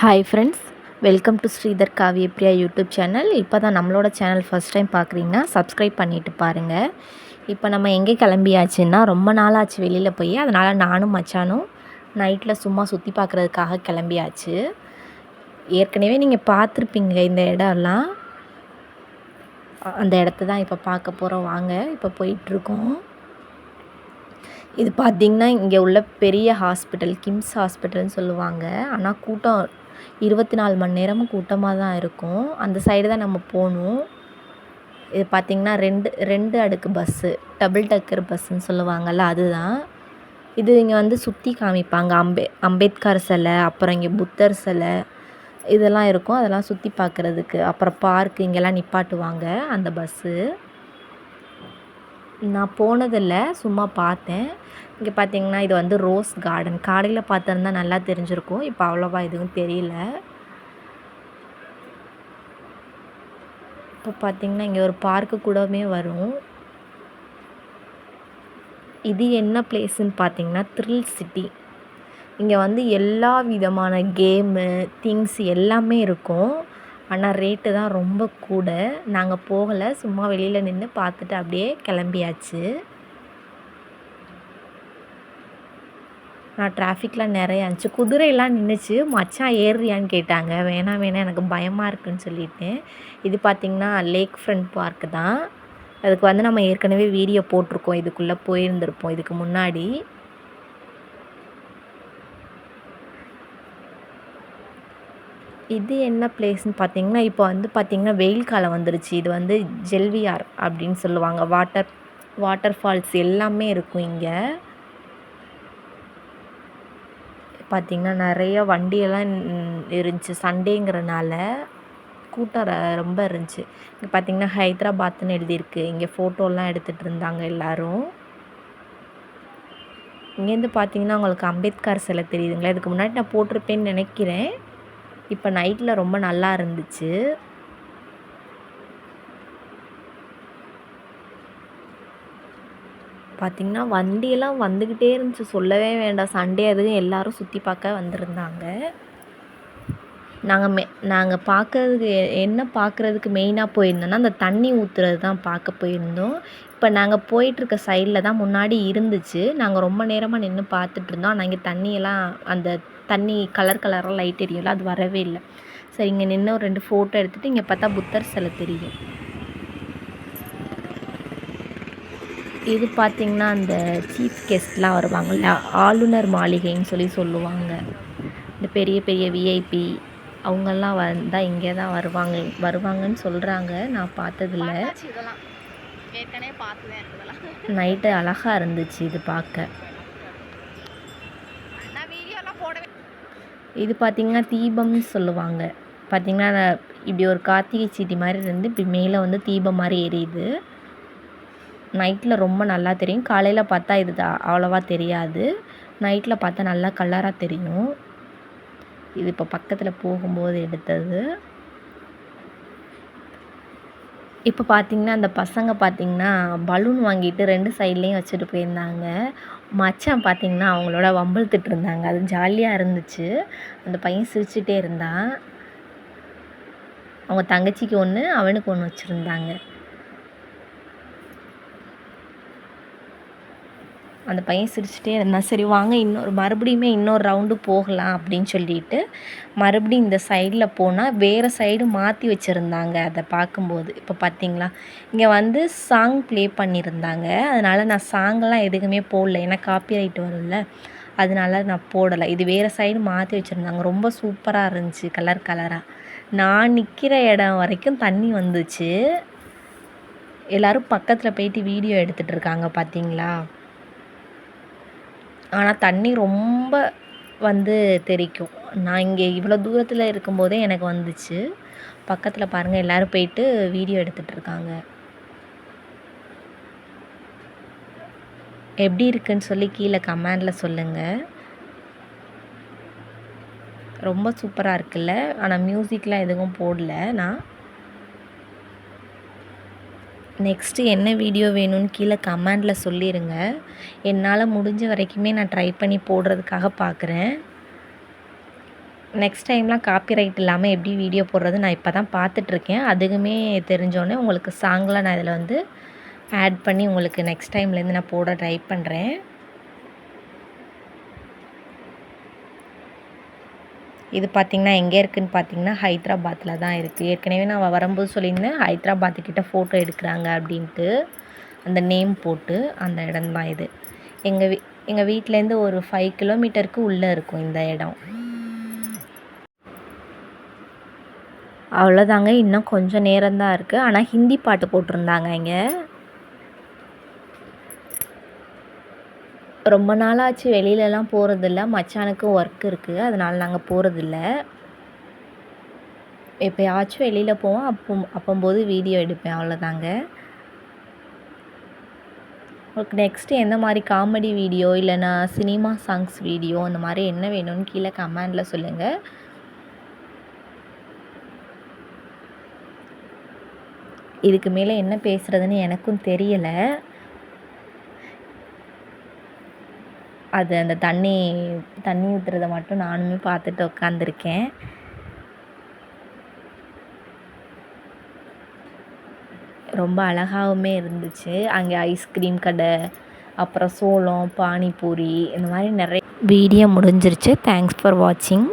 Hi friends, welcome to Sridhar Kavyapriya YouTube channel. இப்போ தான் நம்மளோட சேனல் ஃபஸ்ட் டைம் பார்க்குறீங்கன்னா சப்ஸ்கிரைப் பண்ணிவிட்டு பாருங்கள். இப்போ நம்ம எங்கே கிளம்பியாச்சுன்னா, ரொம்ப நாளாச்சு வெளியில் போய், அதனால் நானும் மச்சானும் நைட்டில் சும்மா சுற்றி பார்க்குறதுக்காக கிளம்பியாச்சு. ஏற்கனவே நீங்கள் பார்த்துருப்பீங்க இந்த இடம்லாம். அந்த இடத்த தான் இப்போ பார்க்க போகிறோம். வாங்க, இப்போ போயிட்டுருக்கோம். இது பார்த்திங்கன்னா இங்கே உள்ள பெரிய ஹாஸ்பிட்டல், கிம்ஸ் ஹாஸ்பிட்டல்னு சொல்லுவாங்க. ஆனால் கூட்டம் 24 மணி நேரமும் கூட்டமாக தான் இருக்கும். அந்த சைடு தான் நம்ம போகணும். இது பார்த்திங்கன்னா ரெண்டு அடுக்கு பஸ்ஸு, டபுள் டக்கர் பஸ்ஸுன்னு சொல்லுவாங்கள்ல, அதுதான். இது இங்கே வந்து சுற்றி காமிப்பாங்க. அம்பேத்கர் சிலை, அப்புறம் இங்கே புத்தர் சிலை இதெல்லாம் இருக்கும். அதெல்லாம் சுற்றி பார்க்குறதுக்கு. அப்புறம் பார்க் இங்கெல்லாம் நிப்பாட்டுவாங்க அந்த பஸ்ஸு. நான் போனதில்லை, சும்மா பார்த்தேன். இங்கே பார்த்திங்கன்னா இது வந்து ரோஸ் கார்டன். காலையில் பார்த்துருந்தா நல்லா தெரிஞ்சிருக்கும். இப்போ அவ்வளோவா எதுவும் தெரியல. இப்போ பார்த்திங்கன்னா இங்கே ஒரு பார்க்கு கூடவே வரும். இது என்ன பிளேஸுன்னு பார்த்திங்கன்னா த்ரில் சிட்டி. இங்கே வந்து எல்லா விதமான கேமு, திங்ஸ் எல்லாமே இருக்கும். ஆனால் ரேட்டு தான் ரொம்ப கூட. நாங்கள் போகலை, சும்மா வெளியில் நின்று பார்த்துட்டு அப்படியே கிளம்பியாச்சு. நான் டிராஃபிக்கில் நிறையா இருந்துச்சு. குதிரையெல்லாம் நின்றுச்சு. மச்சான் ஏறுறியான்னு கேட்டாங்க. வேணாம் எனக்கு பயமாக இருக்குதுன்னு சொல்லிட்டேன். இது பார்த்திங்கன்னா லேக் ஃப்ரண்ட் பார்க்கு தான். அதுக்கு வந்து நம்ம ஏற்கனவே வீடியோ போட்டிருக்கோம். இதுக்குள்ளே போயிருந்திருப்போம் இதுக்கு முன்னாடி. இது என்ன பிளேஸ்ன்னு பார்த்திங்கன்னா, இப்போ வந்து பார்த்திங்கன்னா வெயில் காலம் வந்துருச்சு. இது வந்து ஜெல்வியார் அப்படின்னு சொல்லுவாங்க. வாட்டர் ஃபால்ஸ் எல்லாமே இருக்கும் இங்கே. பார்த்திங்கன்னா நிறைய வண்டியெல்லாம் இருந்துச்சு. சண்டேங்கிறனால கூட்டம் ரொம்ப இருந்துச்சு. இங்கே பார்த்திங்கன்னா ஹைதராபாத்னு எழுதியிருக்கு. இங்கே ஃபோட்டோலாம் எடுத்துகிட்டு இருந்தாங்க எல்லோரும். இங்கேருந்து பார்த்திங்கன்னா உங்களுக்கு அம்பேத்கர் சிலை தெரியுதுங்களா? இதுக்கு முன்னாடி நான் போட்டிருப்பேன்னு நினைக்கிறேன். இப்போ நைட்டில் ரொம்ப நல்லா இருந்துச்சு. பார்த்திங்கன்னா வண்டியெல்லாம் வந்துக்கிட்டே இருந்துச்சு, சொல்லவே வேண்டாம். சண்டே அதுவும் எல்லோரும் சுற்றி பார்க்க வந்திருந்தாங்க. நாங்கள் பார்க்குறதுக்கு என்ன பார்க்குறதுக்கு மெயினாக போயிருந்தோன்னா, அந்த தண்ணி ஊற்றுறது தான் பார்க்க போயிருந்தோம். இப்போ நாங்கள் போயிட்டுருக்க சைடில் தான் முன்னாடி இருந்துச்சு. நாங்கள் ரொம்ப நேரமாக நின்று பார்த்துட்ருந்தோம். ஆனால் இங்கே தண்ணியெல்லாம், அந்த தண்ணி கலராக லைட் எரியும்ல, அது வரவே இல்லை. சரி, இங்கே நின்று ஒரு 2 ஃபோட்டோ எடுத்துகிட்டு இங்கே பார்த்தா புத்தர் சிலை தெரியும். இது பார்த்திங்கன்னா அந்த சீஃப் கெஸ்ட்லாம் வருவாங்கள்ல, ஆளுநர் மாளிகைன்னு சொல்லுவாங்க. இந்த பெரிய பெரிய விஐபி அவங்கெல்லாம் வந்தால் இங்கே தான் வருவாங்கன்னு சொல்கிறாங்க. நான் பார்த்ததில்ல. நைட்டு அழகாக இருந்துச்சு இது பார்க்க. இது பார்த்திங்கன்னா தீபம்னு சொல்லுவாங்க. பார்த்திங்கன்னா இப்படி ஒரு கார்த்திகை சீட்டி மாதிரி இருந்து இப்படி மேலே வந்து தீபம் மாதிரி எரியுது. நைட்டில் ரொம்ப நல்லா தெரியும். காலையில் பார்த்தா இது அவ்வளோவா தெரியாது. நைட்டில் பார்த்தா நல்லா கலராக தெரியும். இது இப்போ பக்கத்தில் போகும்போது எடுத்தது. இப்போ பார்த்திங்கன்னா அந்த பசங்க பார்த்திங்கன்னா பலூன் வாங்கிட்டு 2 சைட்லேயும் வச்சுட்டு போயிருந்தாங்க. மச்சான் பார்த்திங்கன்னா அவங்களோட வம்பிழுத்துட்டு இருந்தாங்க. அது ஜாலியாக இருந்துச்சு. அந்த பையன் சிரிச்சுட்டே இருந்தான். அவங்க தங்கச்சிக்கு ஒன்று, அவனுக்கு ஒன்று வச்சுருந்தாங்க. அந்த பையன் சிரிச்சுட்டே இருந்தான். சரி வாங்க மறுபடியுமே இன்னொரு ரவுண்டு போகலாம் அப்படின்னு சொல்லிட்டு மறுபடியும் இந்த சைடில் போனால் வேறு சைடு மாற்றி வச்சுருந்தாங்க. அதை பார்க்கும்போது இப்போ பார்த்திங்களா, இங்கே வந்து சாங் ப்ளே பண்ணியிருந்தாங்க. அதனால் நான் சாங்கெல்லாம் எதுக்குமே போடல, ஏன்னா காப்பிரைட் வரும்ல, அதனால நான் போடலை. இது வேறு சைடு மாற்றி வச்சுருந்தாங்க. ரொம்ப சூப்பராக இருந்துச்சு, கலராக. நான் நிற்கிற இடம் வரைக்கும் தண்ணி வந்துச்சு. எல்லோரும் பக்கத்தில் போயிட்டு வீடியோ எடுத்துகிட்டு இருக்காங்க பார்த்திங்களா. ஆனால் தண்ணி ரொம்ப வந்து தெறிக்கும். நான் இங்கே இவ்வளோ தூரத்தில் இருக்கும்போதே எனக்கு வந்துச்சு. பக்கத்தில் பாருங்கள், எல்லோரும் போயிட்டு வீடியோ எடுத்துகிட்ருக்காங்க. எப்படி இருக்குன்னு சொல்லி கீழே கமெண்டில் சொல்லுங்கள். ரொம்ப சூப்பராக இருக்குல்ல. ஆனால் மியூசிக்லாம் எதுவும் போடல நான். நெக்ஸ்ட்டு என்ன வீடியோ வேணும்னு கீழே கமெண்டில் சொல்லிடுங்க. என்னால் முடிஞ்ச வரைக்குமே நான் ட்ரை பண்ணி போடுறதுக்காக பார்க்குறேன். நெக்ஸ்ட் டைம்லாம் காப்பிரைட் இல்லாமல் எப்படி வீடியோ போடுறது நான் இப்போ தான் பார்த்துட்ருக்கேன். அதுவுமே தெரிஞ்சோடனே உங்களுக்கு சாங்லாம் நான் இதில் வந்து ஆட் பண்ணி உங்களுக்கு நெக்ஸ்ட் டைம்லேருந்து நான் போட ட்ரை பண்ணுறேன். இது பார்த்திங்கன்னா எங்கே இருக்குதுன்னு பார்த்தீங்கன்னா ஹைதராபாத்தில் தான் இருக்குது. ஏற்கனவே நான் வரும்போது சொல்லியிருந்தேன் ஹைதராபாத்துக்கிட்ட ஃபோட்டோ எடுக்கிறாங்க அப்படின்ட்டு. அந்த நேம் போட்டு அந்த இடம் தான் இது. எங்கள் வீட்டிலேருந்து ஒரு 5 கிலோமீட்டருக்கு உள்ளே இருக்கும் இந்த இடம். அவ்வளோதாங்க. இன்னும் கொஞ்சம் நேரம் தான் இருக்குது. ஆனால் ஹிந்தி பாட்டு போட்டிருந்தாங்க இங்கே. ரொம்ப நாளாச்சு வெளியிலலாம் போகிறதில்ல. மச்சானுக்கும் ஒர்க் இருக்குது, அதனால் நாங்கள் போகிறதில்ல. எப்போயாச்சும் வெளியில் போவோம். அப்போம்போது வீடியோ எடுப்பேன், அவ்வளோதாங்க. உங்களுக்கு நெக்ஸ்ட்டு எந்த மாதிரி காமெடி வீடியோ இல்லைனா சினிமா சாங்ஸ் வீடியோ அந்த மாதிரி என்ன வேணும்னு கீழே கமெண்டில் சொல்லுங்கள். இதுக்கு மேலே என்ன பேசுகிறதுன்னு எனக்கும் தெரியலை. அது அந்த தண்ணி ஊற்றுறத மட்டும் நானுமே பார்த்துட்டு உட்காந்துருக்கேன். ரொம்ப அழகாகவுமே இருந்துச்சு. அங்கே ஐஸ்கிரீம் கடை, அப்புறம் சோளம், பானிபூரி இந்த மாதிரி நிறைய. வீடியோ முடிஞ்சிருச்சு. தேங்க்ஸ் ஃபார் வாட்சிங்.